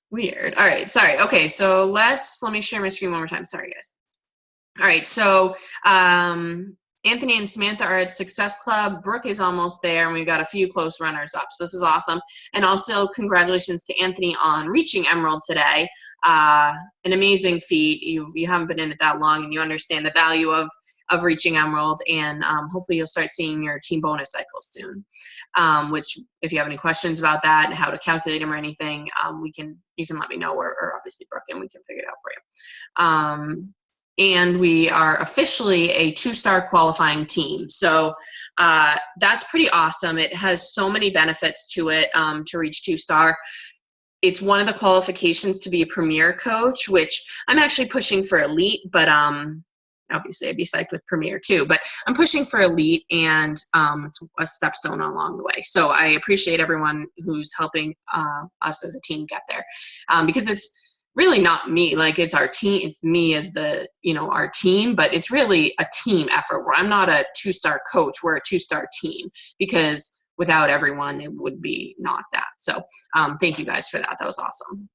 Weird. All right. Sorry. Okay. So let me share my screen one more time. Sorry, guys. All right. So Anthony and Samantha are at Success Club. Brooke is almost there, and we've got a few close runners up. So this is awesome. And also congratulations to Anthony on reaching Emerald today. An amazing feat. You haven't been in it that long, and you understand the value of reaching Emerald, and hopefully you'll start seeing your team bonus cycles soon. Which, if you have any questions about that and how to calculate them or anything, you can let me know, or obviously Brooke, and we can figure it out for you. And we are officially a 2-star qualifying team. So that's pretty awesome. It has so many benefits to it to reach 2-star. It's one of the qualifications to be a premier coach, which I'm actually pushing for elite, but obviously I'd be psyched with premier too, but I'm pushing for elite, and it's a stepstone along the way. So I appreciate everyone who's helping us as a team get there, because it's really not me, like it's our team, it's me as our team, but it's really a team effort where I'm not a 2-star coach, we're a 2-star team, because without everyone, it would be not that. So thank you guys for that. That was awesome.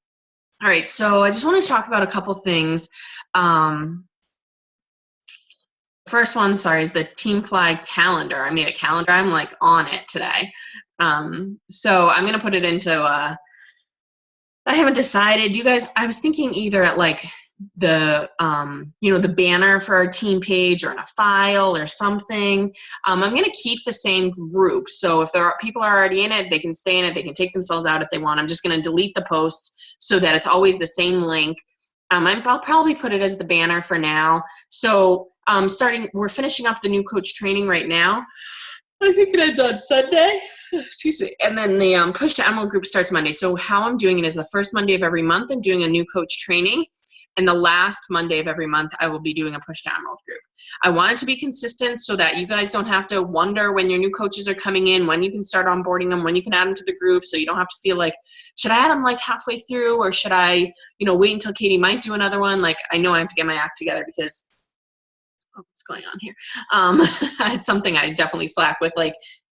All right, so I just want to talk about a couple things. First one, sorry, is the Team F.L.Y calendar. I made a calendar. I'm like on it today. So I'm going to put it into I haven't decided. You guys, I was thinking either at like the the banner for our team page, or in a file or something. I'm going to keep the same group. So if people are already in it, they can stay in it. They can take themselves out if they want. I'm just going to delete the posts so that it's always the same link. I'll probably put it as the banner for now. So we're finishing up the new coach training right now. I think it ends on Sunday. Excuse me. And then the Push to Emerald group starts Monday. So how I'm doing it is the first Monday of every month, I'm doing a new coach training. And the last Monday of every month, I will be doing a Push to Emerald group. I want it to be consistent so that you guys don't have to wonder when your new coaches are coming in, when you can start onboarding them, when you can add them to the group, so you don't have to feel like, should I add them like halfway through, or should I, wait until Katie might do another one? Like, I know I have to get my act together because what's going on here? It's something I definitely slack with, like,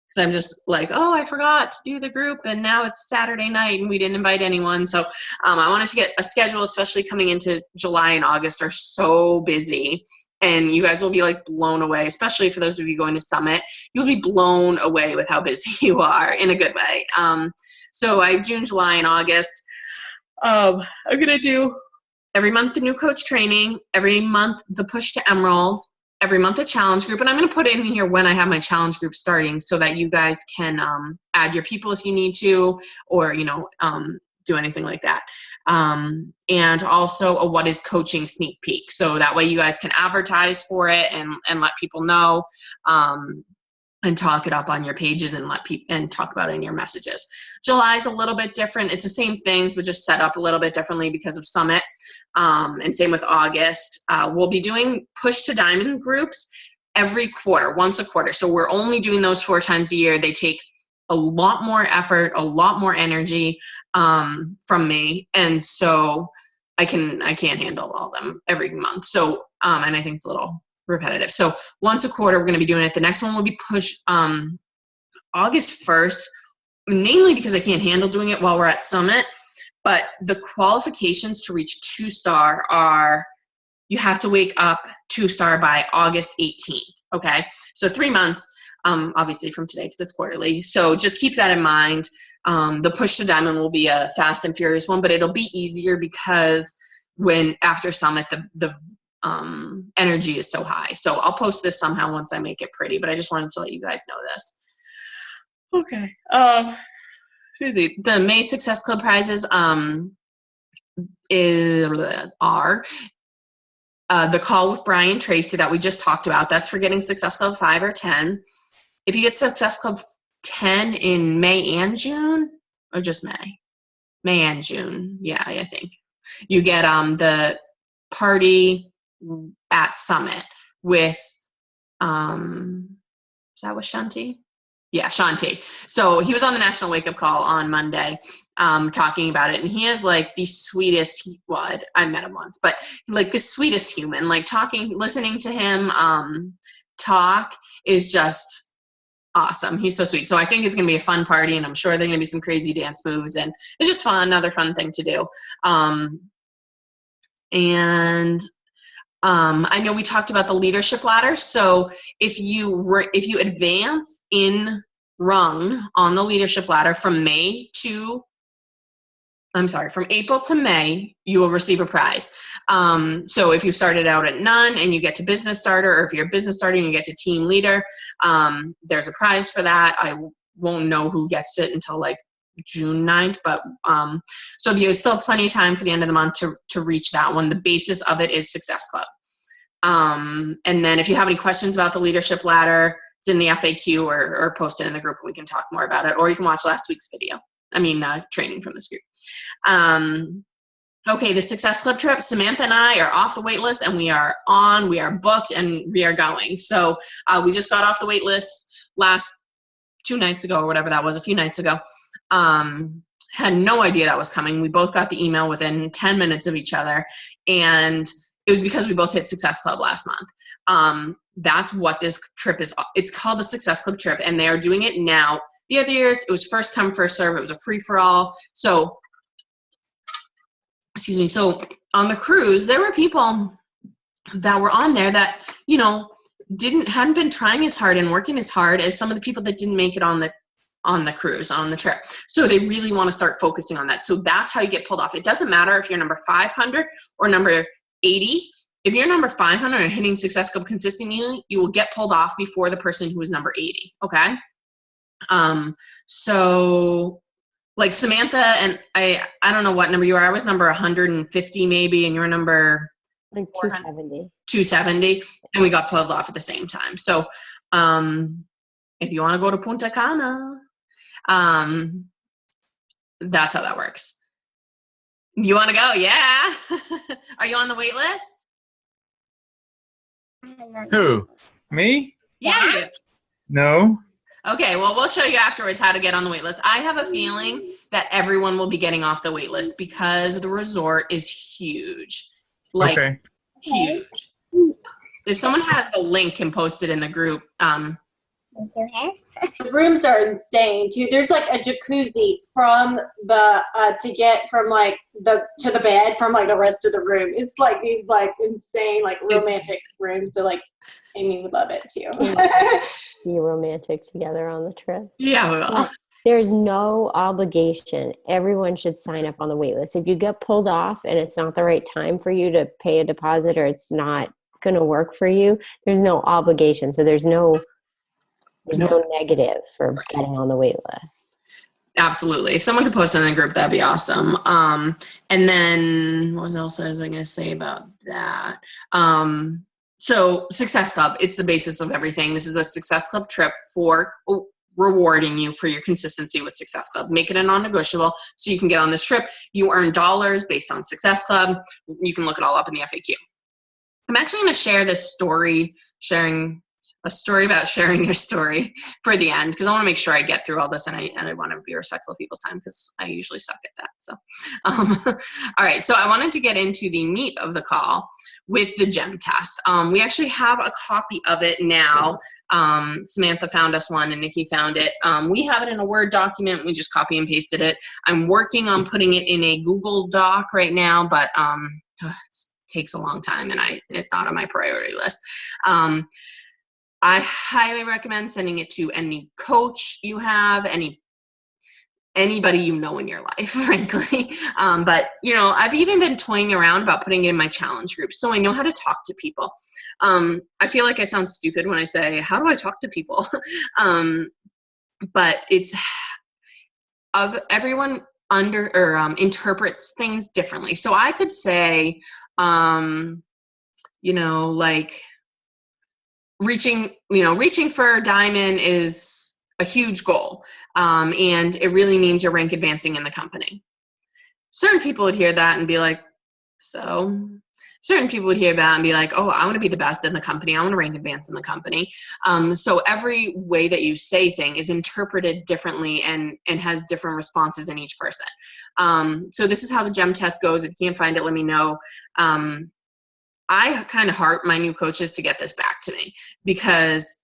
because I'm just like, oh, I forgot to do the group, and now it's Saturday night and we didn't invite anyone. So I wanted to get a schedule, especially coming into July and August are so busy, and you guys will be like blown away, especially for those of you going to Summit. You'll be blown away with how busy you are in a good way. So June, July, and August, I'm going to do every month the new coach training, every month the Push to Emerald, every month a challenge group. And I'm going to put in here when I have my challenge group starting so that you guys can add your people if you need to, or, do anything like that. And also a what is coaching sneak peek. So that way you guys can advertise for it and let people know, and talk it up on your pages and and talk about it in your messages. July is a little bit different. It's the same things, but just set up a little bit differently because of Summit. And same with August. We'll be doing Push to Diamond groups every quarter, once a quarter. So we're only doing those 4 times a year. They take a lot more effort, a lot more energy from me. And so I can't handle all of them every month. So, and I think it's a little repetitive. So once a quarter, we're going to be doing it. The next one will be Push August 1st, mainly because I can't handle doing it while we're at Summit. But the qualifications to reach 2-star are, you have to wake up 2-star by August 18th. Okay, so 3 months, obviously from today because it's quarterly. So just keep that in mind. The Push to Diamond will be a fast and furious one, but it'll be easier because after Summit, the energy is so high. So I'll post this somehow once I make it pretty, but I just wanted to let you guys know this. Okay. The May Success Club prizes are the call with Brian Tracy that we just talked about. That's for getting Success Club 5 or 10. If you get Success Club 10 in May and June, or just May and June, yeah, I think you get the party at Summit with is that with Shanti? Yeah, Shanti. So he was on the National Wake Up Call on Monday talking about it. And he is like the sweetest, I met him once, but like the sweetest human, like listening to him talk is just Awesome. He's so sweet. So I think it's going to be a fun party, and I'm sure there are going to be some crazy dance moves, and it's just fun, another fun thing to do. And I know we talked about the leadership ladder. So if you advance in rung on the leadership ladder from April to May, you will receive a prize. So if you started out at none and you get to business starter, or if you're a business starter and you get to team leader, there's a prize for that. I won't know who gets it until like June 9th, but so there's still plenty of time for the end of the month to reach that one. The basis of it is Success Club. And then if you have any questions about the leadership ladder, it's in the FAQ or post it in the group and we can talk more about it, or you can watch last week's video. Training from this group. Okay, the Success Club trip, Samantha and I are off the wait list, and we are booked, and we are going. So we just got off the wait list last 2 nights ago, or whatever that was, a few nights ago. Had no idea that was coming. We both got the email within 10 minutes of each other, and it was because we both hit Success Club last month. That's what this trip is. It's called the Success Club trip, and they are doing it now. The other years, it was first come, first serve. It was a free-for-all. So, excuse me. So on the cruise, there were people that were on there that, hadn't been trying as hard and working as hard as some of the people that didn't make it on the cruise, on the trip. So they really want to start focusing on that. So that's how you get pulled off. It doesn't matter if you're number 500 or number 80. If you're number 500 and hitting Success Club consistently, you will get pulled off before the person who is number 80. Okay. So like Samantha and I don't know what number you are. I was number 150 maybe, and you're number like 270. 270, and we got pulled off at the same time. So, if you want to go to Punta Cana, that's how that works. You want to go? Yeah. Are you on the wait list? Who? Me? Yeah, you. No. Okay, well, we'll show you afterwards how to get on the wait list. I have a feeling that everyone will be getting off the wait list because the resort is huge. Like, okay. Huge. If someone has the link and post it in the group. The rooms are insane too. There's like a jacuzzi from the to get from like to the bed from like the rest of the room. It's like these like insane like romantic rooms. So like Amy would love it too. Be romantic together on the trip. Yeah, we will. There's no obligation. Everyone should sign up on the wait list. If you get pulled off and it's not the right time for you to pay a deposit, or it's not going to work for you, there's no obligation. So there's no negative for getting on the wait list. Absolutely. If someone could post it in the group, that'd be awesome. And then what else was I going to say about that? So Success Club, it's the basis of everything. This is a Success Club trip for rewarding you for your consistency with Success Club. Make it a non-negotiable so you can get on this trip. You earn dollars based on Success Club. You can look it all up in the FAQ. I'm actually going to share this story, sharing a story about sharing your story for the end, because I want to make sure I get through all this, and I want to be respectful of people's time because I usually suck at that. So, all right. So I wanted to get into the meat of the call with the GEM test. We actually have a copy of it now. Samantha found us one and Nikki found it. We have it in a Word document. We just copy and pasted it. I'm working on putting it in a Google Doc right now, but it takes a long time and it's not on my priority list. I highly recommend sending it to any coach you have, anybody you know in your life, frankly. But, I've even been toying around about putting it in my challenge group so I know how to talk to people. I feel like I sound stupid when I say, how do I talk to people? But it's everyone interprets things differently. So I could say, like, reaching for a diamond is a huge goal. And it really means you're rank advancing in the company. Certain people would hear that and be like, so? Certain people would hear that and be like, oh, I want to be the best in the company. I want to rank advance in the company. So every way that you say thing is interpreted differently and has different responses in each person. So this is how the GEM test goes. If you can't find it, let me know. I kind of heart my new coaches to get this back to me because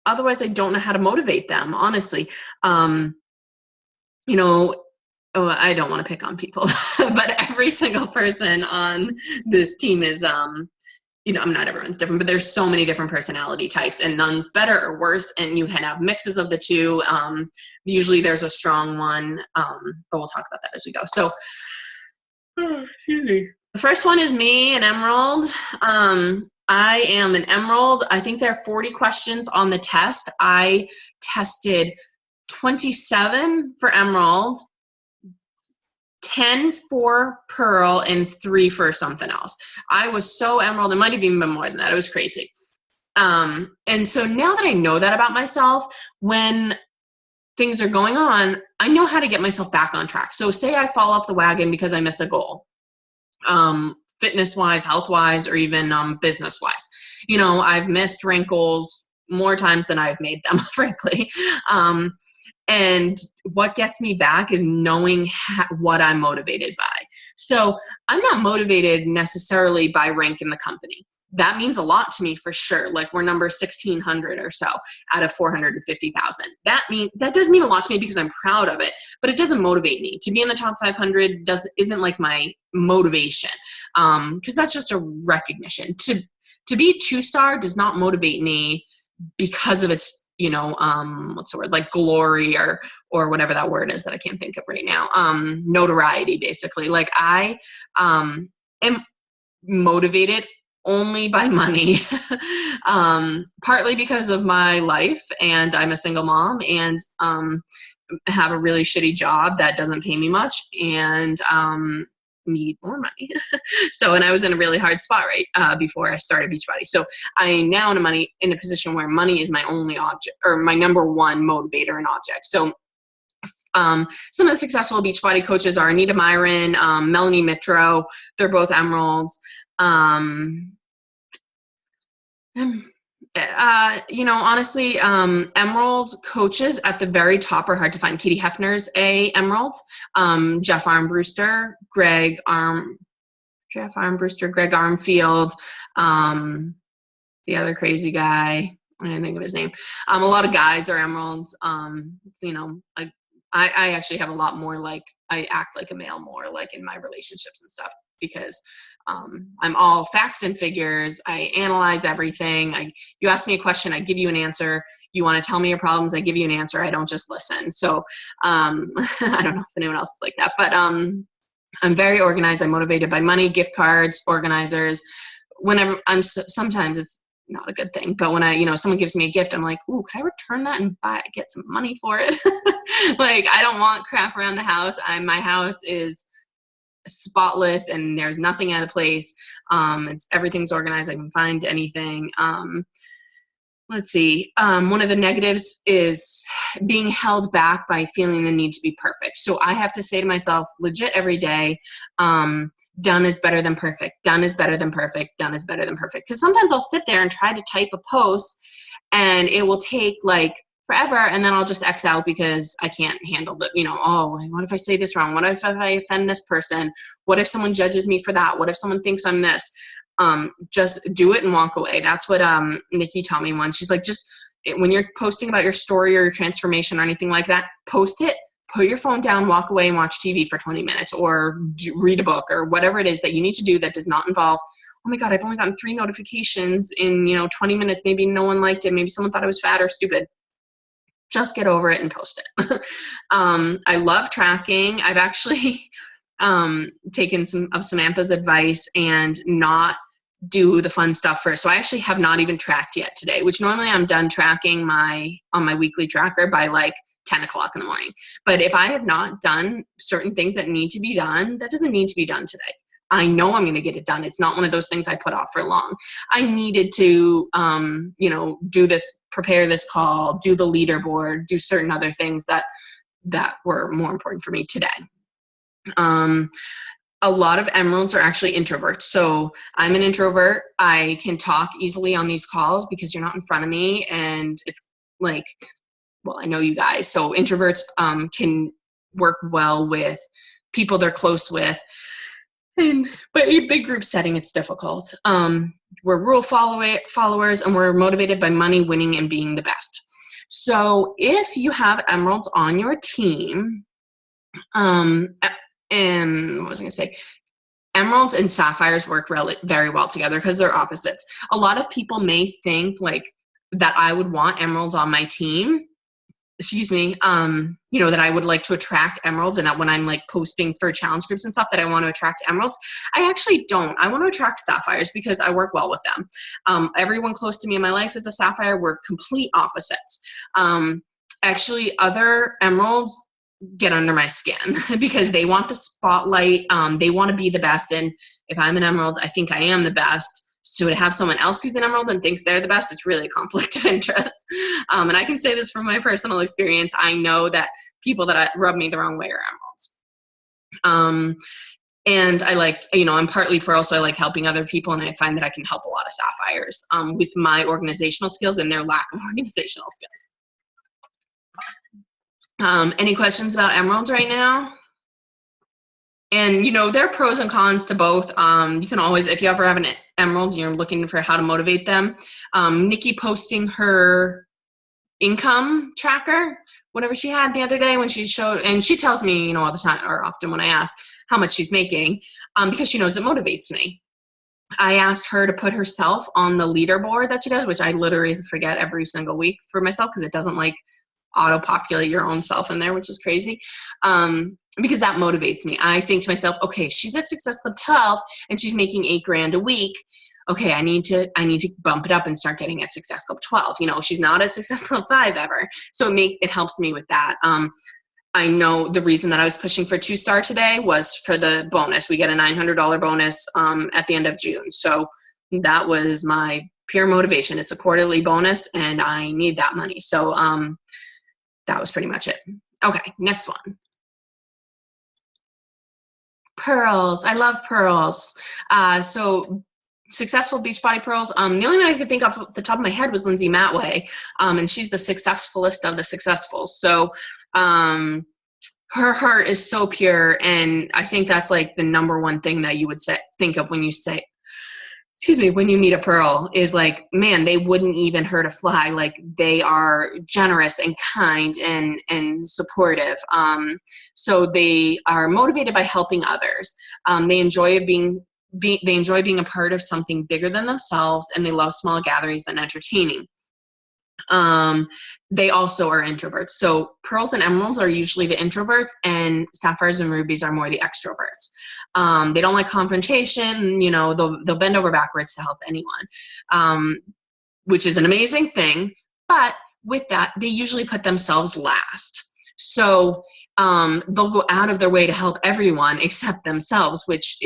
otherwise I don't know how to motivate them, honestly. You know, oh, I don't want to pick on people, but every single person on this team is, you know, not everyone's different, but there's so many different personality types, and none's better or worse, and you can have mixes of the two. Usually there's a strong one, but we'll talk about that as we go. So, the first one is me, an emerald. I am an emerald. I think there are 40 questions on the test. I tested 27 for emerald, 10 for pearl, and 3 for something else. I was so emerald. It might have even been more than that. It was crazy. And so now that I know that about myself, when things are going on, I know how to get myself back on track. So say I fall off the wagon because I miss a goal, fitness-wise, health-wise, or even business-wise. You know, I've missed wrinkles more times than I've made them, frankly. And what gets me back is knowing what I'm motivated by. So I'm not motivated necessarily by rank in the company. That means a lot to me for sure. Like we're number 1,600 or so out of 450,000. That does mean a lot to me because I'm proud of it, but it doesn't motivate me. To be in the top 500 isn't like my motivation, because that's just a recognition. To be 2-star does not motivate me because of its, you know, what's the word, like glory or whatever that word is that I can't think of right now. Notoriety, basically. Like I am motivated only by money, partly because of my life, and I'm a single mom, and have a really shitty job that doesn't pay me much, and need more money. So, and I was in a really hard spot before I started Beachbody. So I'm now in a position where money is my only object, or my number one motivator and object. So some of the successful Beachbody coaches are Anita Myron, Melanie Mitro. They're both emeralds. You know, honestly, emerald coaches at the very top are hard to find. Katie Hefner's a emerald. Jeff Armbruster, Greg Armfield. The other crazy guy, I didn't think of his name. A lot of guys are emeralds. You know, I actually have a lot more, like, I act like a male more, like in my relationships and stuff, because I'm all facts and figures. I analyze everything. You ask me a question, I give you an answer. You want to tell me your problems, I give you an answer. I don't just listen. So I don't know if anyone else is like that, but I'm very organized. I'm motivated by money, gift cards, organizers. Whenever sometimes it's not a good thing, but when someone gives me a gift, I'm like, ooh, can I return that and get some money for it? Like, I don't want crap around the house. My house is spotless and there's nothing out of place. Everything's organized. I can find anything. Let's see. One of the negatives is being held back by feeling the need to be perfect. So I have to say to myself legit every day, done is better than perfect. Done is better than perfect. Done is better than perfect. Because sometimes I'll sit there and try to type a post and it will take like forever, and then I'll just X out because I can't handle the, oh, what if I say this wrong? What if I offend this person? What if someone judges me for that? What if someone thinks I'm this? Just do it and walk away. That's what Nikki taught me once. She's like, when you're posting about your story or your transformation or anything like that, post it, put your phone down, walk away and watch TV for 20 minutes or read a book or whatever it is that you need to do that does not involve, oh my God, I've only gotten 3 notifications in 20 minutes. Maybe no one liked it. Maybe someone thought I was fat or stupid. Just get over it and post it. I love tracking. I've actually taken some of Samantha's advice and not do the fun stuff first. So I actually have not even tracked yet today, which normally I'm done tracking on my weekly tracker by like 10 o'clock in the morning. But if I have not done certain things that need to be done, that doesn't need to be done today. I know I'm going to get it done. It's not one of those things I put off for long. I needed to, do this, prepare this call, do the leaderboard, do certain other things that were more important for me today. A lot of emeralds are actually introverts. So I'm an introvert. I can talk easily on these calls because you're not in front of me. And it's like, well, I know you guys. So introverts can work well with people they're close with. But in big group setting, it's difficult. We're rule followers, and we're motivated by money, winning, and being the best. So if you have emeralds on your team, and what was I going to say? Emeralds and sapphires work very well together because they're opposites. A lot of people may think like that I would want emeralds on my team. Excuse me, that I would like to attract emeralds, and that when I'm like posting for challenge groups and stuff that I want to attract emeralds. I actually don't. I want to attract sapphires because I work well with them. Everyone close to me in my life is a sapphire. We're complete opposites. Actually, other emeralds get under my skin because they want the spotlight. They want to be the best. And if I'm an emerald, I think I am the best. So to have someone else who's an emerald and thinks they're the best, it's really a conflict of interest. And I can say this from my personal experience. I know that people that rub me the wrong way are emeralds. And I like, I'm partly pearl, so I like helping other people, and I find that I can help a lot of sapphires with my organizational skills and their lack of organizational skills. Any questions about emeralds right now? And, there are pros and cons to both. You can always, if you ever have an emerald, you're looking for how to motivate them. Nikki posting her income tracker, whatever she had the other day when she showed, and she tells me, all the time or often when I ask how much she's making, because she knows it motivates me. I asked her to put herself on the leaderboard that she does, which I literally forget every single week for myself because it doesn't like auto-populate your own self in there, which is crazy. Because that motivates me. I think to myself, okay, she's at Success Club 12 and she's making $8,000 a week. Okay, I need to bump it up and start getting at Success Club 12. She's not at Success Club 5 ever. So it helps me with that. I know the reason that I was pushing for 2-star today was for the bonus. We get a $900 bonus at the end of June. So that was my pure motivation. It's a quarterly bonus and I need that money. So that was pretty much it. Okay, next one. Pearls. I love pearls. So successful Beachbody pearls. The only one I could think of off the top of my head was Lindsay Matway, and she's the successfulest of the successful. So her heart is so pure, and I think that's like the number one thing that you would think of when you meet a pearl is like, man, they wouldn't even hurt a fly. Like they are generous and kind and supportive. So they are motivated by helping others. They enjoy being a part of something bigger than themselves, and they love small gatherings and entertaining. They also are introverts. So pearls and emeralds are usually the introverts, and sapphires and rubies are more the extroverts. They don't like confrontation. They'll bend over backwards to help anyone, which is an amazing thing. But with that, they usually put themselves last. So they'll go out of their way to help everyone except themselves, which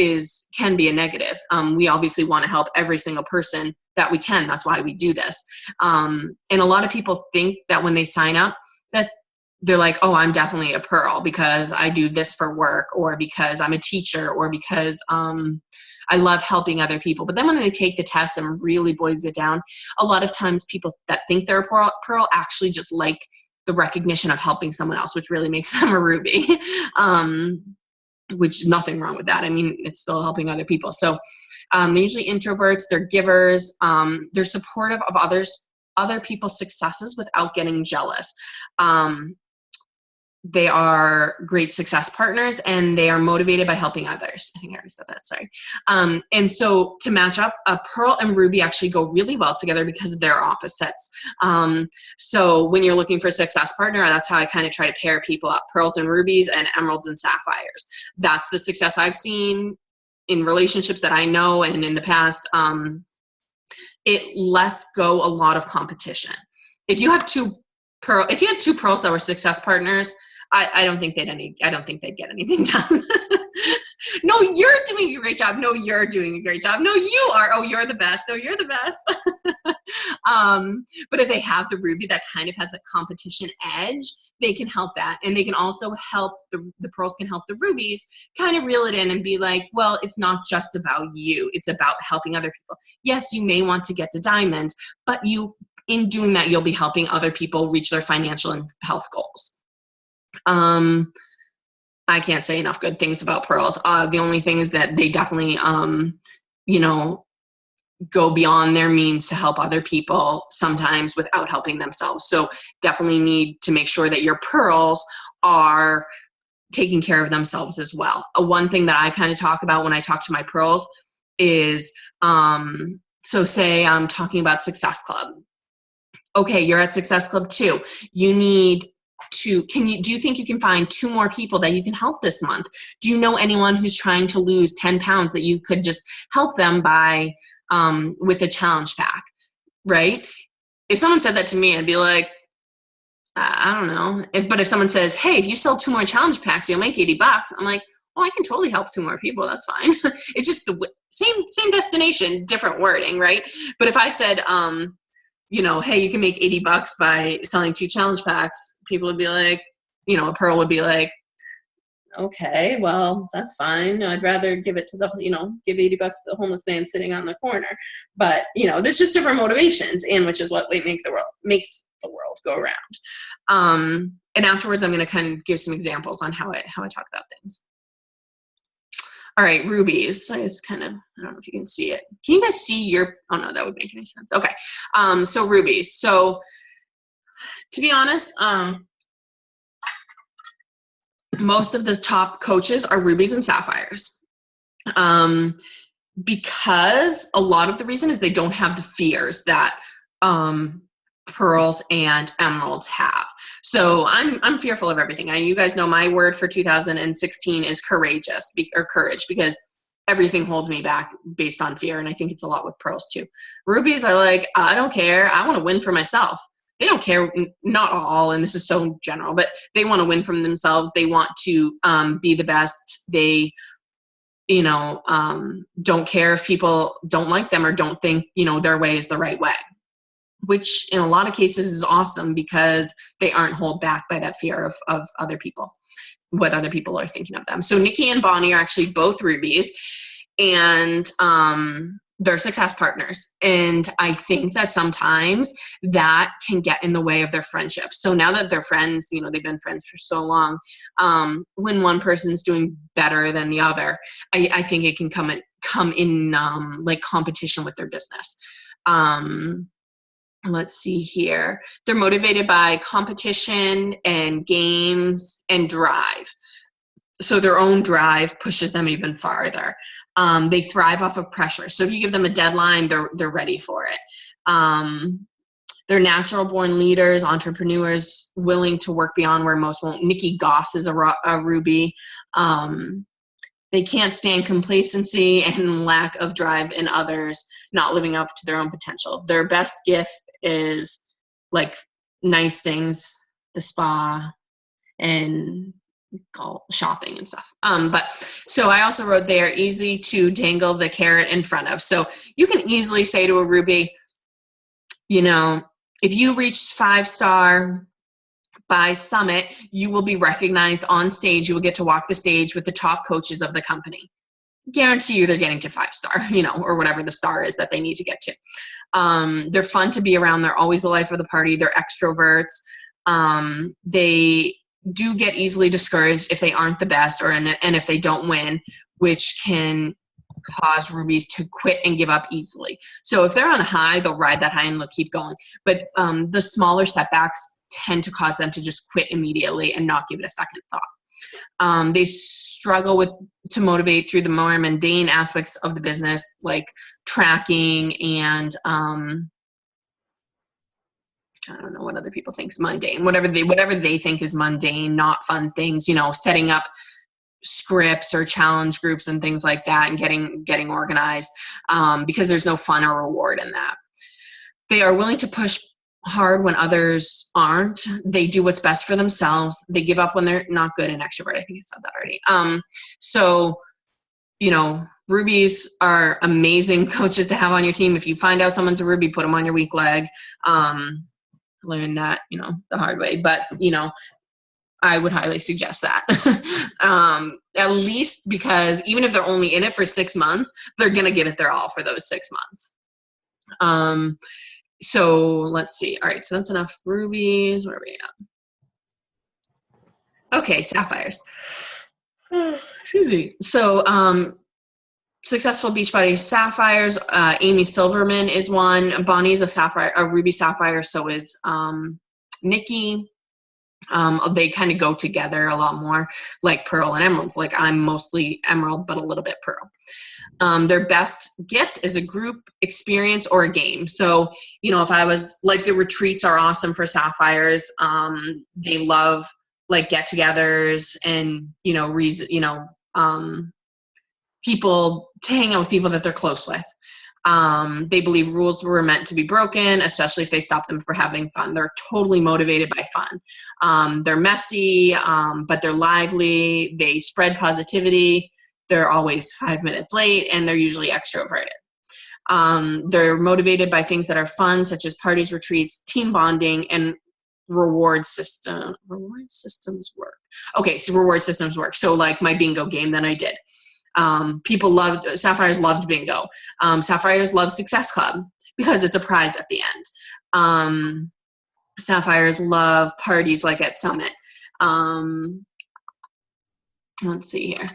can be a negative. We obviously want to help every single person that we can. That's why we do this. And a lot of people think that when they sign up that they're like, oh, I'm definitely a pearl because I do this for work, or because I'm a teacher, or because I love helping other people. But then when they take the test and really boils it down, a lot of times people that think they're a pearl actually just like the recognition of helping someone else, which really makes them a ruby, which nothing wrong with that. I mean, it's still helping other people. So they're usually introverts, they're givers, they're supportive of other people's successes without getting jealous. They are great success partners, and they are motivated by helping others. I think I already said that, sorry. And so to match up, a pearl and ruby actually go really well together because they're opposites. So when you're looking for a success partner, that's how I kind of try to pair people up: pearls and rubies and emeralds and sapphires. That's the success I've seen in relationships that I know and in the past. It lets go a lot of competition. If you had two pearls that were success partners, I don't think they'd get anything done. No, you're doing a great job. No, you're doing a great job. No, you are. Oh, you're the best. No, you're the best. But if they have the ruby that kind of has a competition edge, they can help that. And they can also help, the pearls can help the rubies kind of reel it in and be like, well, it's not just about you. It's about helping other people. Yes, you may want to get to diamond, but in doing that, you'll be helping other people reach their financial and health goals. I can't say enough good things about pearls. The only thing is that they definitely, you know, go beyond their means to help other people sometimes without helping themselves. So definitely need to make sure that your pearls are taking care of themselves as well. One thing that I kind of talk about when I talk to my pearls is, so say I'm talking about Success Club. Okay, you're at Success Club 2. You need to, do you think you can find 2 more people that you can help this month? Do you know anyone who's trying to lose 10 pounds that you could just help them by, with a challenge pack, right? If someone said that to me, I'd be like, I don't know. But if someone says, hey, if you sell 2 more challenge packs, you'll make $80. I'm like, oh, I can totally help 2 more people. That's fine. It's just the same destination, different wording, right? But if I said, you know, hey, you can make $80 by selling 2 challenge packs, people would be like, you know, a pearl would be like, okay, well, that's fine. I'd rather give it to the, you know, give $80 to the homeless man sitting on the corner. But, you know, there's just different motivations, and which is what makes the world go around. And afterwards, I'm going to kind of give some examples on how I talk about things. All right, rubies. So it's kind of, I don't know if you can see it. Can you guys see your, oh no, that would make any sense. Okay, so rubies. So to be honest, most of the top coaches are rubies and sapphires. Because a lot of the reason is they don't have the fears that pearls and emeralds have. So I'm fearful of everything. You guys know my word for 2016 is courageous, or courage, because everything holds me back based on fear. And I think it's a lot with pearls too. Rubies are like, I don't care. I want to win for myself. They don't care, not all, and this is so general, but they want to win from themselves. They want to be the best. They, you know, don't care if people don't like them or don't think, you know, their way is the right way, which in a lot of cases is awesome because they aren't held back by that fear of other people, what other people are thinking of them. So Nikki and Bonnie are actually both rubies, and they're success partners. And I think that sometimes that can get in the way of their friendship. So now that they're friends, you know, they've been friends for so long, when one person's doing better than the other, I think it can come in like competition with their business. Let's see here. They're motivated by competition and games and drive. So their own drive pushes them even farther. They thrive off of pressure. So if you give them a deadline, they're ready for it. They're natural born leaders, entrepreneurs, willing to work beyond where most won't. Nikki Goss is a ruby. They can't stand complacency and lack of drive in others, not living up to their own potential. Their best gift is like nice things, the spa, and call shopping and stuff. But so I also wrote they are easy to dangle the carrot in front of. So you can easily say to a ruby, you know, if you reach 5-star by summit, you will be recognized on stage. You will get to walk the stage with the top coaches of the company. Guarantee you they're getting to 5-star, you know, or whatever the star is that they need to get to. They're fun to be around. They're always the life of the party. They're extroverts. They do get easily discouraged if they aren't the best and if they don't win, which can cause rubies to quit and give up easily. So if they're on a high, they'll ride that high and they'll keep going. But the smaller setbacks tend to cause them to just quit immediately and not give it a second thought. They struggle to motivate through the more mundane aspects of the business, like tracking and I don't know what other people think is mundane. Whatever they think is mundane, not fun things. You know, setting up scripts or challenge groups and things like that, and getting organized, because there's no fun or reward in that. They are willing to push hard when others aren't. They do what's best for themselves. They give up when they're not good. And extrovert, I think I said that already. So, you know, rubies are amazing coaches to have on your team. If you find out someone's a ruby, put them on your weak leg. Learn that, you know, the hard way. But, you know, I would highly suggest that. At least because even if they're only in it for 6 months, they're going to give it their all for those 6 months. So let's see. All right, so that's enough rubies. Where are we at? Okay, sapphires. Excuse me. So, successful Beachbody Sapphires. Amy Silverman is one. Bonnie's a sapphire, a ruby sapphire. So is Nikki. They kind of go together a lot more, like pearl and emeralds. Like I'm mostly emerald, but a little bit pearl. Their best gift is a group experience or a game. So, you know, if I was like, the retreats are awesome for sapphires. They love like get-togethers and, you know, people to hang out with people that they're close with. They believe rules were meant to be broken, especially if they stop them from having fun. They're totally motivated by fun. They're messy, but they're lively. They spread positivity. They're always 5 minutes late, and they're usually extroverted. They're motivated by things that are fun, such as parties, retreats, team bonding, and reward systems work. Okay, so reward systems work. So like my bingo game that I did. Sapphires loved bingo. Sapphires love Success Club because it's a prize at the end. Sapphires love parties like at Summit. Let's see here.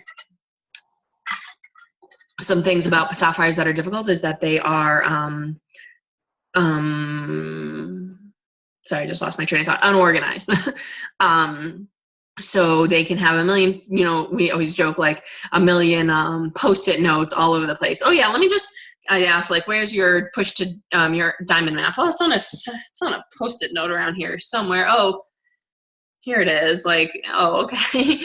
Some things about sapphires that are difficult is that they are, sorry, I just lost my train of thought, unorganized. So they can have a million, you know, we always joke like a million Post-it notes all over the place. Oh yeah, I asked like, where's your push to your diamond map? Oh, it's on a Post-it note around here somewhere. Oh, here it is. Like, oh, okay.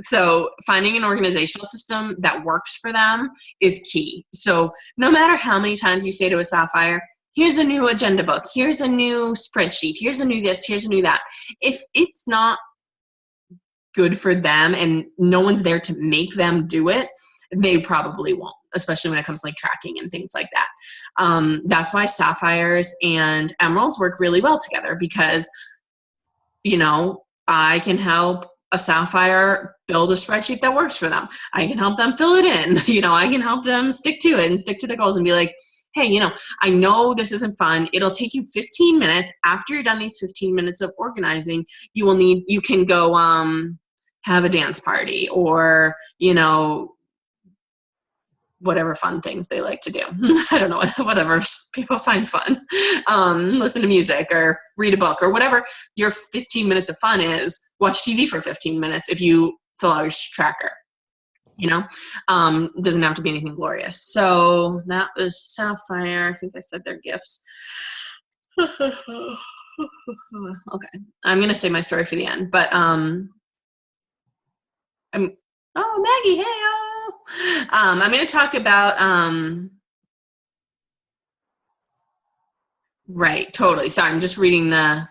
So finding an organizational system that works for them is key. So no matter how many times you say to a sapphire, here's a new agenda book, here's a new spreadsheet, here's a new this, here's a new that. If it's not good for them and no one's there to make them do it, they probably won't, especially when it comes to like tracking and things like that. That's why sapphires and emeralds work really well together because, you know, I can help a sapphire build a spreadsheet that works for them. I can help them fill it in. You know, I can help them stick to it and stick to the goals and be like, hey, you know, I know this isn't fun. It'll take you 15 minutes. After you're done these 15 minutes of organizing, you can go have a dance party or, you know, whatever fun things they like to do. I don't know, whatever people find fun. Listen to music or read a book or whatever your 15 minutes of fun is. Watch TV for 15 minutes if you fill out your tracker. You know, it doesn't have to be anything glorious. So that was sapphire. I think I said their gifts. Okay, I'm going to save my story for the end, but Maggie, hey, I'm going to talk about, right, totally. Sorry, I'm just reading the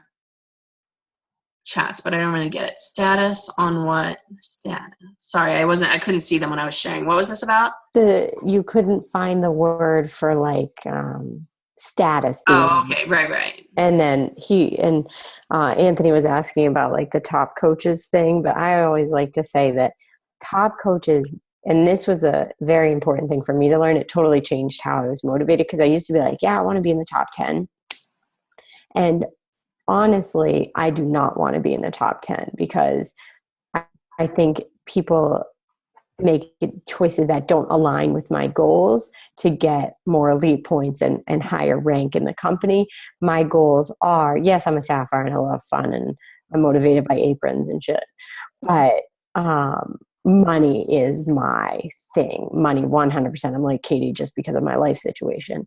chats, but I don't really get it. Status on what? Status. Sorry, I couldn't see them when I was sharing. What was this about? You couldn't find the word for like status. Oh, okay, right. And then Anthony was asking about like the top coaches thing, but I always like to say that top coaches, and this was a very important thing for me to learn. It totally changed how I was motivated because I used to be like, yeah, I want to be in the top 10. And honestly, I do not want to be in the top 10 because I think people make choices that don't align with my goals to get more elite points and higher rank in the company. My goals are, yes, I'm a sapphire and I love fun and I'm motivated by aprons and shit. But money is my thing. Money, 100%. I'm like Katie just because of my life situation.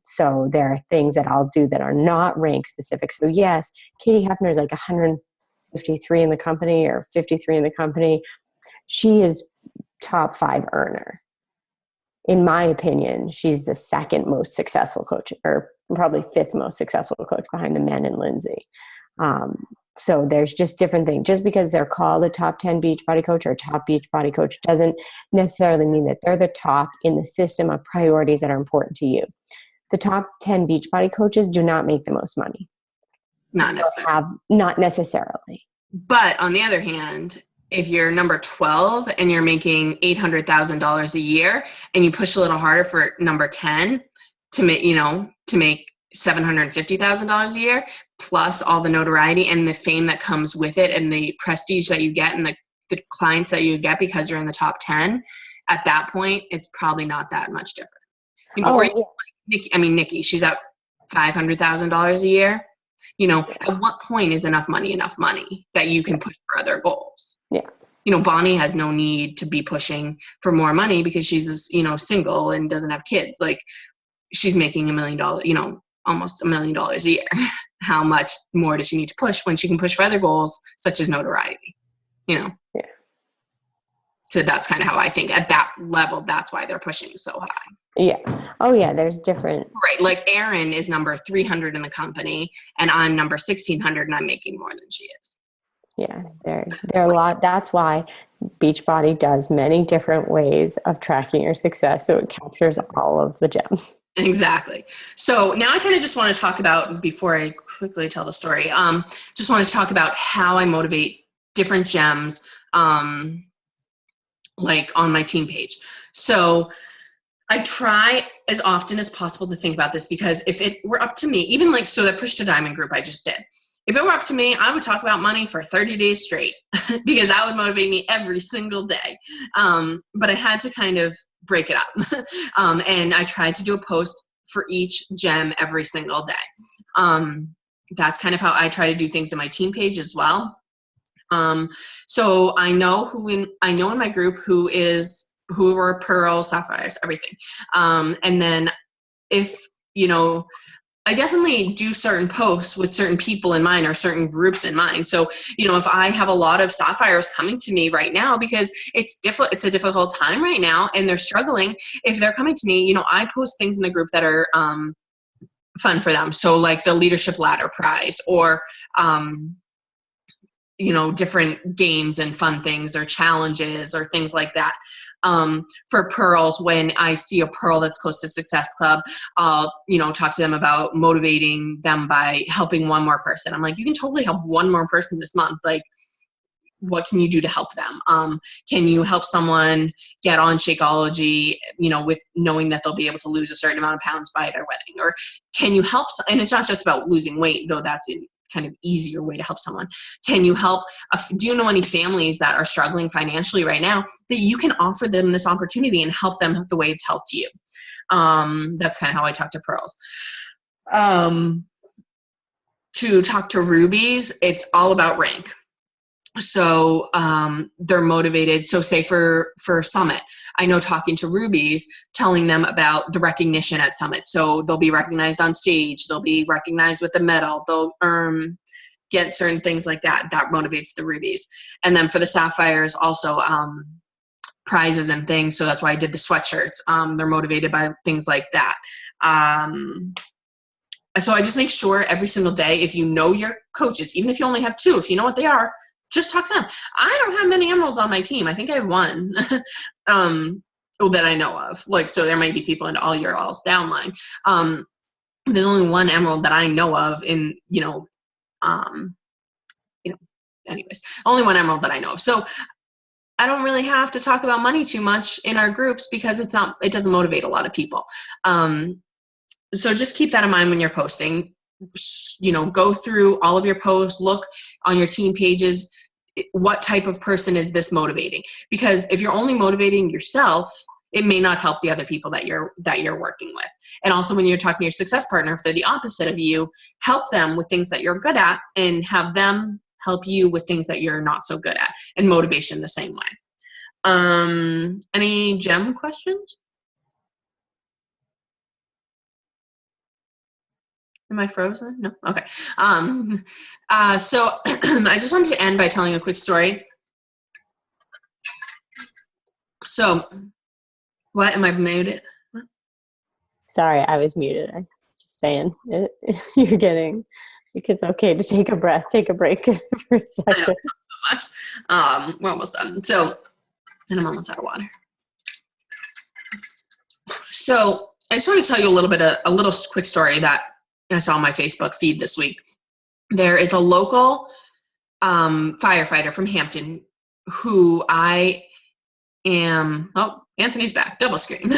So there are things that I'll do that are not rank specific. So yes, Katie Hefner is like 153 in the company or 53 in the company. She is top 5 earner. In my opinion, she's the second most successful coach, or probably 5th most successful coach behind the men and Lindsay. So there's just different things. Just because they're called a top 10 Beachbody coach or a top Beachbody coach doesn't necessarily mean that they're the top in the system of priorities that are important to you. The top 10 Beachbody coaches do not make the most money. Not necessarily. Not necessarily. But on the other hand, if you're number 12 and you're making $800,000 a year and you push a little harder for number 10 to make $750,000 a year, plus all the notoriety and the fame that comes with it and the prestige that you get and the the clients that you get because you're in the top 10, at that point, it's probably not that much different. You know, Oh, or yeah. Nikki, she's at $500,000 a year. You know, at what point is enough money that you can push for other goals? Yeah. You know, Bonnie has no need to be pushing for more money because she's, you know, single and doesn't have kids. Like, she's making $1 million, you know, almost $1 million a year. How much more does she need to push when she can push for other goals such as notoriety? You know? Yeah. So that's kind of how I think at that level, that's why they're pushing so high. Yeah. Oh, yeah. There's different. Right. Like Erin is number 300 in the company and I'm number 1600 and I'm making more than she is. Yeah. There are a lot. That's why Beachbody does many different ways of tracking your success. So it captures all of the gems. Exactly. So now I kind of just want to talk about, before I quickly tell the story, just want to talk about how I motivate different gems, like on my team page. So I try as often as possible to think about this, because if it were up to me, even like, so that Push to Diamond group I just did, if it were up to me, I would talk about money for 30 days straight because that would motivate me every single day. But I had to kind of break it up. And I tried to do a post for each gem every single day. That's kind of how I try to do things in my team page as well. So I know in my group who are pearls, sapphires, everything. And then if, you know, I definitely do certain posts with certain people in mind or certain groups in mind. So, you know, if I have a lot of sapphires coming to me right now because it's a difficult time right now and they're struggling, if they're coming to me, you know, I post things in the group that are fun for them. So like the Leadership Ladder Prize or, you know, different games and fun things or challenges or things like that. For pearls, when I see a pearl that's close to Success Club, I'll, you know, talk to them about motivating them by helping one more person. I'm like, you can totally help one more person this month. Like, what can you do to help them? Can you help someone get on Shakeology, you know, with knowing that they'll be able to lose a certain amount of pounds by their wedding? Or can you help, and it's not just about losing weight, though that's a kind of easier way to help someone. Can you help, do you know any families that are struggling financially right now that you can offer them this opportunity and help them the way it's helped you? That's kind of how I talk to pearls. To talk to rubies, it's all about rank. So they're motivated. So say for Summit, I know talking to rubies, telling them about the recognition at Summit. So they'll be recognized on stage. They'll be recognized with a medal. They'll get certain things like that. That motivates the rubies. And then for the sapphires, also prizes and things. So that's why I did the sweatshirts. They're motivated by things like that. So I just make sure every single day, if you know your coaches, even if you only have 2, if you know what they are, just talk to them. I don't have many emeralds on my team. I think I have 1 that I know of. Like, so there might be people in all your alls downline. There's only 1 emerald that I know of in, anyways, only 1 emerald that I know of. So I don't really have to talk about money too much in our groups because it doesn't motivate a lot of people. So just keep that in mind when you're posting. You know, go through all of your posts, look on your team pages, what type of person is this motivating? Because if you're only motivating yourself, it may not help the other people that you're working with. And also when you're talking to your success partner, if they're the opposite of you, help them with things that you're good at and have them help you with things that you're not so good at, and motivation the same way. Any gem questions? Am I frozen? No. Okay. So I just wanted to end by telling a quick story. So, what, am I muted? Sorry, I was muted. I was just saying, you're getting, it's okay to take a breath, take a break for a second. I know, so much. We're almost done. So, and I'm almost out of water. So, I just want to tell you a little quick story that I saw on my Facebook feed this week. There is a local firefighter from Hampton who I am, oh, Anthony's back, double screen. Okay,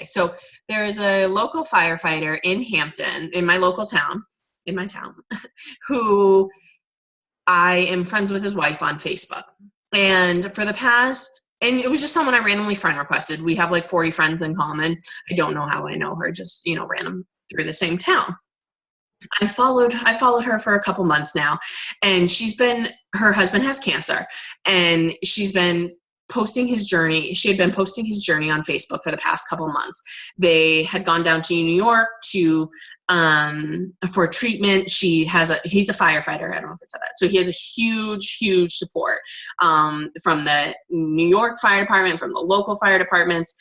so there is a local firefighter in Hampton, in my local town, in my town who I am friends with his wife on Facebook. And for the past, and it was just someone I randomly friend requested. We have like 40 friends in common. I don't know how I know her, just, you know, random through the same town. I followed her for a couple months now, and her husband has cancer, and she's been posting his journey. She had been posting his journey on Facebook for the past couple months. They had gone down to New York for treatment. He's a firefighter. I don't know if I said that. So he has a huge support from the New York Fire Department, from the local fire departments,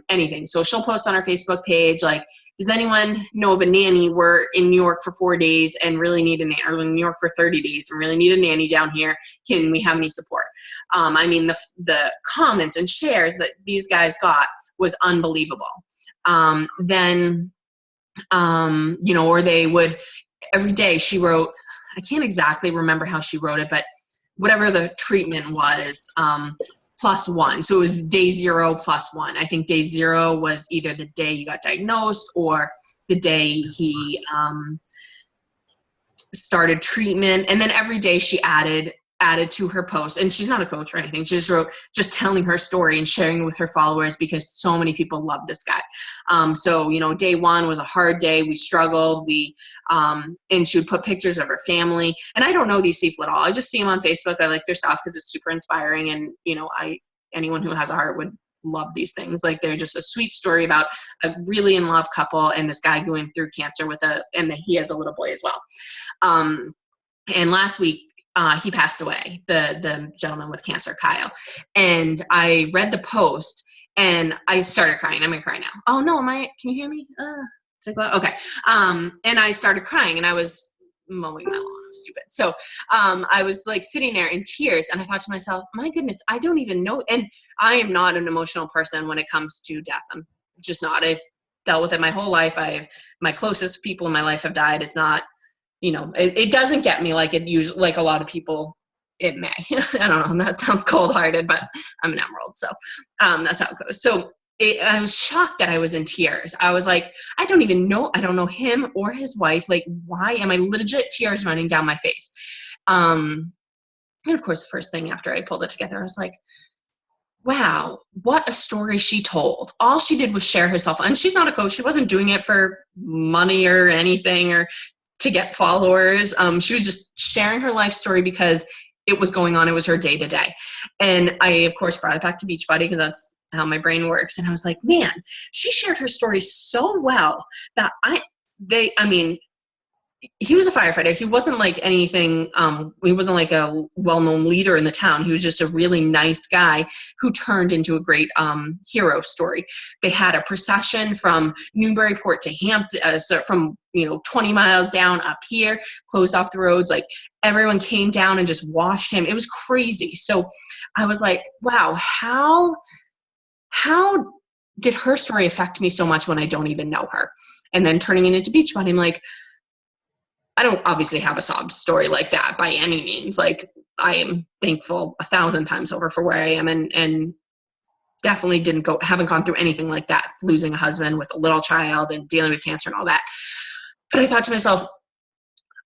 anything. So she'll post on her Facebook page, like, does anyone know of a nanny? We're in New York for 4 days and really need a nanny, or in New York for 30 days and really need a nanny down here. Can we have any support? I mean, the comments and shares that these guys got was unbelievable. Then, you know, or they would, every day she wrote, I can't exactly remember how she wrote it, but whatever the treatment was, +1. So it was day 0 +1. I think day 0 was either the day you got diagnosed or the day he started treatment. And then every day she added to her post, and she's not a coach or anything. She just wrote, just telling her story and sharing with her followers because so many people love this guy. So, you know, day 1 was a hard day. We struggled. And she would put pictures of her family. And I don't know these people at all. I just see them on Facebook. I like their stuff because it's super inspiring. And, you know, anyone who has a heart would love these things. Like, they're just a sweet story about a really in love couple and this guy going through cancer and he has a little boy as well. And last week, he passed away, the gentleman with cancer, Kyle. And I read the post and I started crying. I'm gonna cry now. Oh no, can you hear me? Okay. And I started crying, and I was mowing my lawn. I'm stupid. So I was like sitting there in tears, and I thought to myself, my goodness, I don't even know. And I am not an emotional person when it comes to death. I'm just not. I've dealt with it my whole life. My closest people in my life have died. It's not, you know, it doesn't get me like it usually, like a lot of people, it may. I don't know. That sounds cold-hearted, but I'm an emerald, so that's how it goes. So I was shocked that I was in tears. I was like, I don't know him or his wife. Like, why am I legit tears running down my face? And of course, the first thing after I pulled it together, I was like, wow, what a story she told. All she did was share herself. And she's not a coach. She wasn't doing it for money or anything or to get followers. She was just sharing her life story because it was going on. It was her day to day. And I, of course, brought it back to Beachbody because that's how my brain works. And I was like, man, she shared her story so well that he was a firefighter. He wasn't like anything. He wasn't like a well-known leader in the town. He was just a really nice guy who turned into a great hero story. They had a procession from Newburyport to Hampton, so from 20 miles down up here, closed off the roads. Like, everyone came down and just watched him. It was crazy. So I was like, wow, how did her story affect me so much when I don't even know her? And then turning it into Beachbody, I'm like, I don't obviously have a sob story like that by any means. Like, I am thankful 1,000 times over for where I am, and definitely haven't gone through anything like that, losing a husband with a little child and dealing with cancer and all that. But I thought to myself,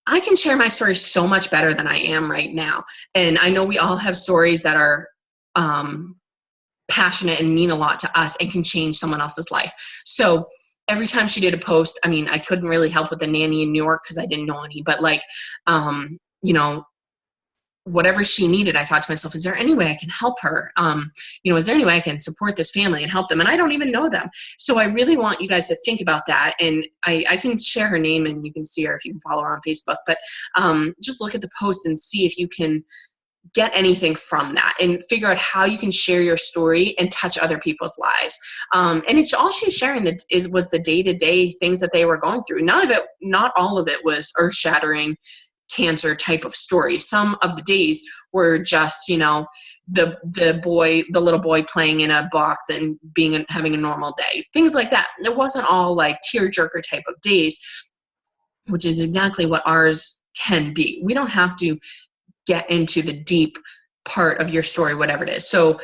I can share my story so much better than I am right now. And I know we all have stories that are passionate and mean a lot to us and can change someone else's life. So every time she did a post, I mean, I couldn't really help with the nanny in New York because I didn't know any, but like, whatever she needed, I thought to myself, is there any way I can help her? Is there any way I can support this family and help them? And I don't even know them. So I really want you guys to think about that. And I can share her name and you can see her if you can follow her on Facebook, but just look at the post and see if you can get anything from that and figure out how you can share your story and touch other people's lives. And it's all she's sharing was the day-to-day things that they were going through. Not all of it was earth-shattering cancer type of story. Some of the days were just, the little boy playing in a box and having a normal day, things like that. It wasn't all like tearjerker type of days, which is exactly what ours can be. We don't have to get into the deep part of your story, whatever it is. So,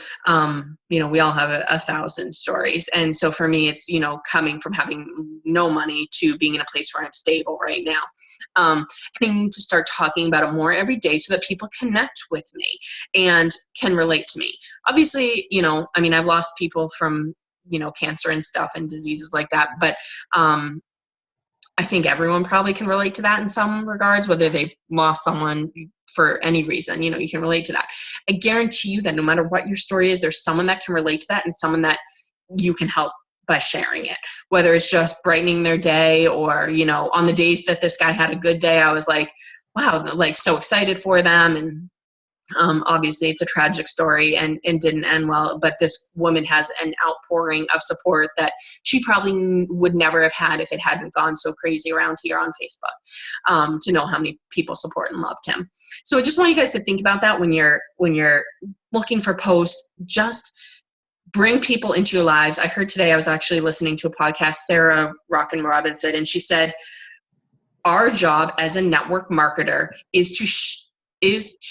we all have 1,000 stories. And so for me, it's, coming from having no money to being in a place where I'm stable right now. And I need to start talking about it more every day so that people connect with me and can relate to me. Obviously, I've lost people from, cancer and stuff and diseases like that. But, I think everyone probably can relate to that in some regards, whether they've lost someone for any reason, you can relate to that. I guarantee you that no matter what your story is, there's someone that can relate to that and someone that you can help by sharing it, whether it's just brightening their day or, on the days that this guy had a good day, I was like, wow, like so excited for them. And obviously it's a tragic story and didn't end well, but this woman has an outpouring of support that she probably would never have had if it hadn't gone so crazy around here on Facebook, to know how many people support and loved him. So I just want you guys to think about that when you're looking for posts. Just bring people into your lives. I heard today, I was actually listening to a podcast, Sarah Rockin' Robinson, and she said, our job as a network marketer is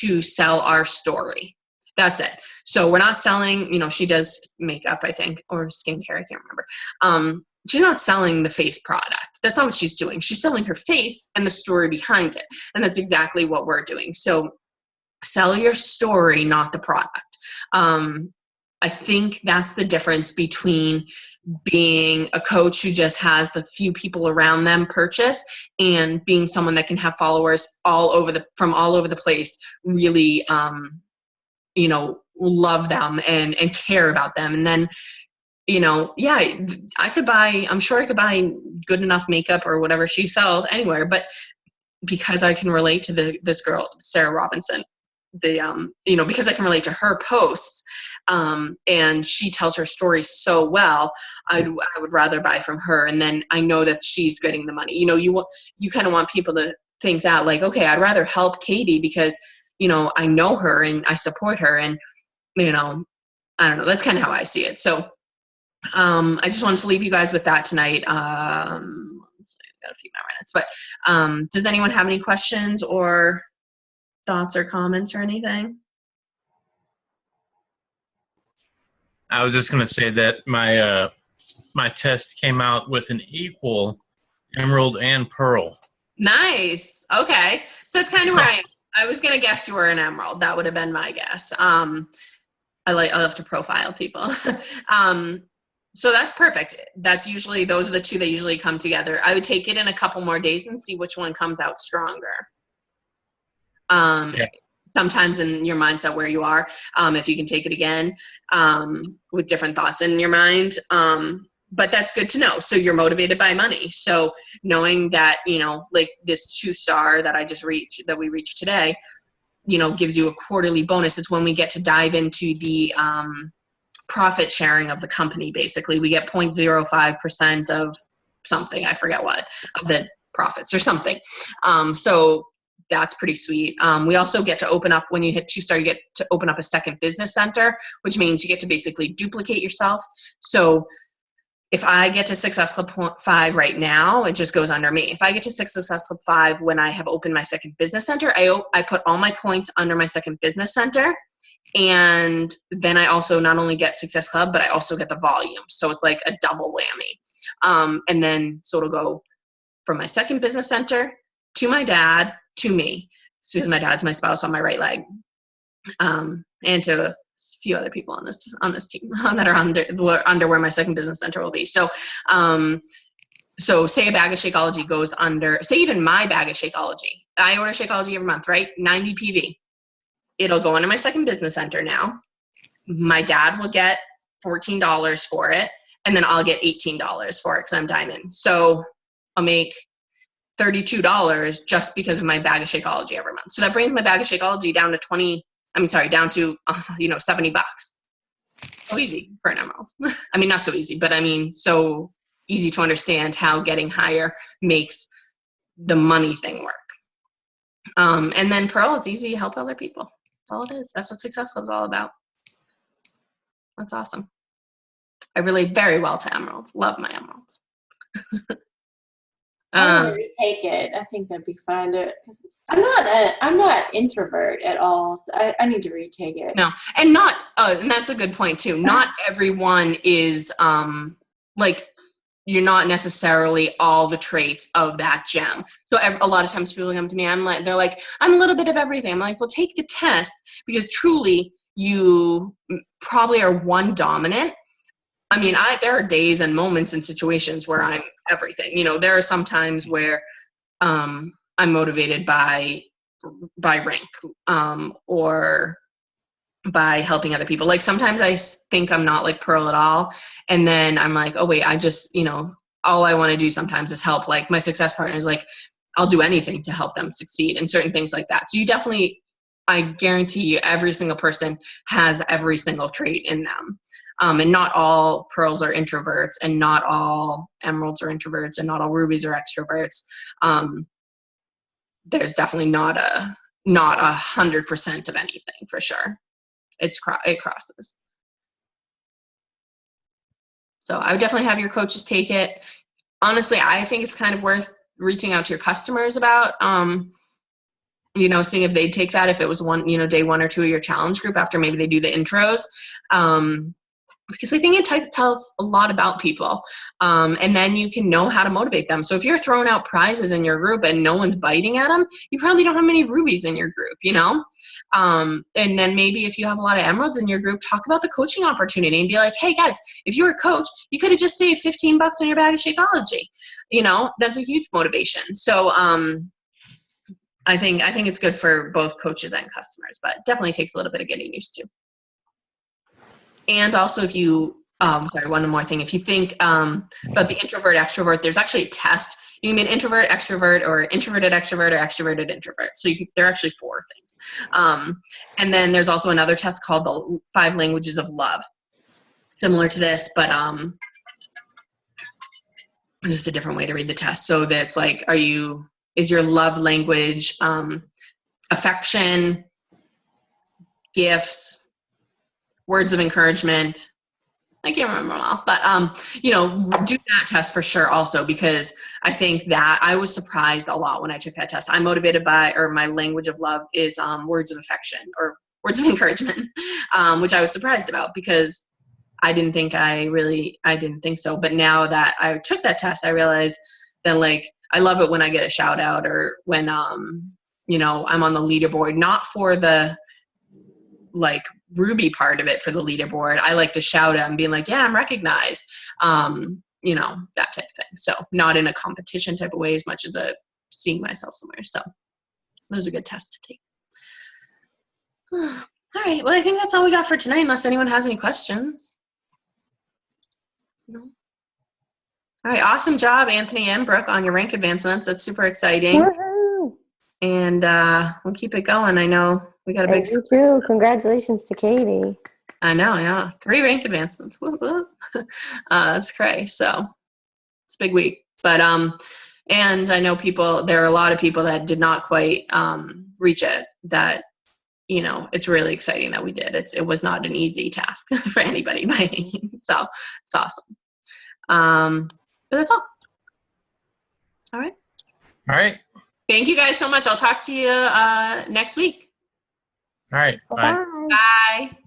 to sell our story. That's it. So we're not selling, she does makeup, I think, or skincare, I can't remember. She's not selling the face product. That's not what she's doing. She's selling her face and the story behind it. And that's exactly what we're doing. So sell your story, not the product. I think that's the difference between being a coach who just has the few people around them purchase and being someone that can have followers from all over the place, really, love them and care about them. And then, I'm sure I could buy good enough makeup or whatever she sells anywhere, but because I can relate to this girl, Sarah Robinson, because I can relate to her posts, and she tells her story so well, I would rather buy from her. And then I know that she's getting the money. You kind of want people to think that, like, okay, I'd rather help Katie because, I know her and I support her. And, I don't know, that's kind of how I see it. So, I just wanted to leave you guys with that tonight. Got a few more minutes, but, does anyone have any questions or thoughts or comments or anything? I was just going to say that my test came out with an equal emerald and pearl. Nice. Okay. So that's kind of where I was going to guess you were an emerald. That would have been my guess. I love to profile people. So that's perfect. Those are the two that usually come together. I would take it in a couple more days and see which one comes out stronger. Yeah. Sometimes in your mindset where you are, if you can take it again, with different thoughts in your mind. But that's good to know. So you're motivated by money. So knowing that, like this 2-star that we reached today, gives you a quarterly bonus. It's when we get to dive into the profit sharing of the company. Basically, we get 0.05% of something, I forget what, of the profits or something. So that's pretty sweet. We also get to open up, when you hit 2-star, you get to open up a second business center, which means you get to basically duplicate yourself. So if I get to Success Club 5 right now, it just goes under me. If I get to Success Club 5 when I have opened my second business center, I put all my points under my second business center. And then I also not only get Success Club, but I also get the volume. So it's like a double whammy. And then, so it'll go from my second business center to my dad to me, because my dad's my spouse on my right leg, and to a few other people on this team that are under where my second business center will be. So, so say a bag of Shakeology goes under, say even my bag of Shakeology. I order Shakeology every month, right? 90 PV. It'll go into my second business center now. My dad will get $14 for it, and then I'll get $18 for it because I'm diamond. So I'll make $32 just because of my bag of Shakeology every month. So that brings my bag of Shakeology down to $70. So easy for an emerald. I mean, not so easy, but I mean, so easy to understand how getting higher makes the money thing work. And then Pearl, it's easy to help other people. That's all it is. That's what Success Club is all about. That's awesome. I relate very well to emeralds. Love my emeralds. I want to retake it. I think that'd be fun to, because I'm not introvert at all. So I need to retake it. No, and and that's a good point too. Not everyone is like, you're not necessarily all the traits of that gem. So a lot of times people come to me, they're like, I'm a little bit of everything. I'm like, well, take the test, because truly you probably are one dominant. I mean, there are days and moments and situations where I'm everything. You know, there are some times where I'm motivated by rank, or by helping other people. Like sometimes I think I'm not like Pearl at all, and then I'm like, oh wait, I just, all I want to do sometimes is help. Like my success partner is like, I'll do anything to help them succeed, and certain things like that. So you definitely, I guarantee you, every single person has every single trait in them. And not all pearls are introverts, and not all emeralds are introverts, and not all rubies are extroverts. There's definitely not 100% of anything for sure. It crosses. So I would definitely have your coaches take it. Honestly, I think it's kind of worth reaching out to your customers about, seeing if they'd take that, if it was day 1 or 2 of your challenge group after maybe they do the intros. Because I think it tells a lot about people. And then you can know how to motivate them. So if you're throwing out prizes in your group and no one's biting at them, you probably don't have many rubies in your group, And then maybe if you have a lot of emeralds in your group, talk about the coaching opportunity and be like, hey guys, if you were a coach, you could have just saved $15 on your bag of Shakeology. That's a huge motivation. So I think it's good for both coaches and customers, but definitely takes a little bit of getting used to. And also if you, one more thing. If you think about the introvert, extrovert, there's actually a test. You can be an introvert, extrovert, or introverted extrovert, or extroverted introvert. So there are actually 4 things. And then there's also another test called the 5 languages of love. Similar to this, but just a different way to read the test. So that's like, is your love language affection, gifts, words of encouragement? I can't remember them all, but do that test for sure also, because I think that I was surprised a lot when I took that test. I'm motivated by, or my language of love is words of affection or words of encouragement, which I was surprised about, because I didn't think so. But now that I took that test, I realized that like, I love it when I get a shout out, or when, I'm on the leaderboard, not for the like Ruby part of it for the leaderboard. I like to shout out and being like, yeah, I'm recognized, that type of thing. So not in a competition type of way as much as seeing myself somewhere. So those are good tests to take. All right. Well, I think that's all we got for tonight, unless anyone has any questions. No. All right. Awesome job, Anthony and Brooke, on your rank advancements. That's super exciting. Woohoo! And we'll keep it going. I know we got a big. You too. Congratulations to Katie. I know, yeah. 3 rank advancements. Woo, woo. That's crazy. So it's a big week. But and I know there are a lot of people that did not quite reach it. That it's really exciting that we did. It was not an easy task for anybody by any means. So it's awesome. But that's all. All right. All right. Thank you guys so much. I'll talk to you next week. All right. Bye. Bye. Bye.